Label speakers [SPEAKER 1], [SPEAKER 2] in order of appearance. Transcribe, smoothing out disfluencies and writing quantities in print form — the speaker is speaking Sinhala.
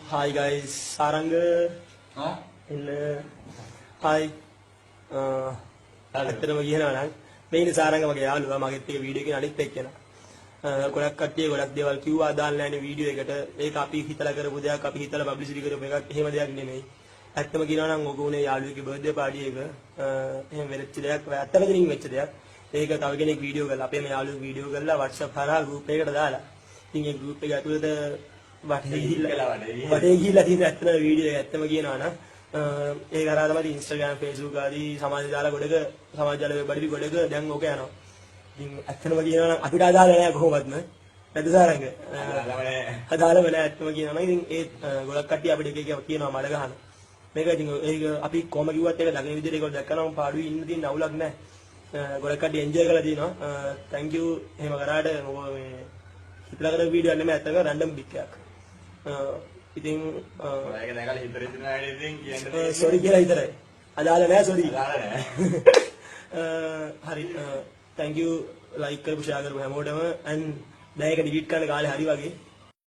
[SPEAKER 1] Hi guys, Sarang. In hi. ඇත්තටම කියනවා නම් මේනේ සාරංග මගේ යාළුවා මගෙත් එක වීඩියෝ එකේ අනිත් එක්කෙනා. ගොඩක් කට්ටිය ගොඩක් දේවල් කිව්වා දාන්න නැහැ වීඩියෝ එකට. ඒක අපි හිතලා කරපු දෙයක්, අපි හිතලා පබ්ලිසිටි කරපු එකක්. එහෙම දෙයක් නෙමෙයි. ඇත්තම කියනවා නම් ඔක උනේ යාළුවෙක්ගේ බර්ත්ඩේ පාටි එක. එහෙම වෙච්ච දෙයක්, ඇත්තම දෙනින් වෙච්ච දෙයක්. ඒක තව කෙනෙක් වීඩියෝ කරලා අපේ මේ යාළුවෙක් වීඩියෝ කරලා WhatsApp හරහා group එකකට දාලා. ඉතින් ඒ group එක ඇතුළත වටේ ගිහිල්ලා තියෙන ඇත්තම වීඩියෝ එක ඇත්තම කියනවා නම් ඒ කරා තමයි Instagram Facebook ආදී සමාජ ජාල ගොඩක සමාජ ජාල වෙබ් අඩවි ගොඩක දැන් ඕක යනවා. ඉතින් ඇත්තම කියනවා නම් අපිට අදාළ නැහැ කොහොමත්ම. නැද්ද සාරංග? අදාළම නැහැ ඇත්තම කියනවා නම් ඉතින් ඒ ගොඩක් කට්ටිය අපිට එක එක කියනවා මඩ ගහන. මේක ඉතින් ඒක අපි කොහම කිව්වත් ඒක දකින විදිහට ඒක දැක්කම පාඩුවේ ඉන්න තියෙන අවුලක් නැහැ. ගොඩක් කට්ටිය එන්ජොයි කරලා තිනවා. thank you එහෙම කරාට මේ හිතලා කරපු වීඩියෝ එක නෙමෙයි ඇත්තම රැන්ඩම් පික් එකක්. ඉතින්
[SPEAKER 2] ඒක දැකලා හිතරේ දින වැඩි ඉතින් කියන්නේ
[SPEAKER 1] සෝරි කියලා හිතරයි. අදාළ නැහැ සෝරි.
[SPEAKER 2] අදාළ නැහැ.
[SPEAKER 1] හරි thank you like කරපු share කරපු හැමෝටම and දැන් ඒක delete කරන්න කාලේ හරි වගේ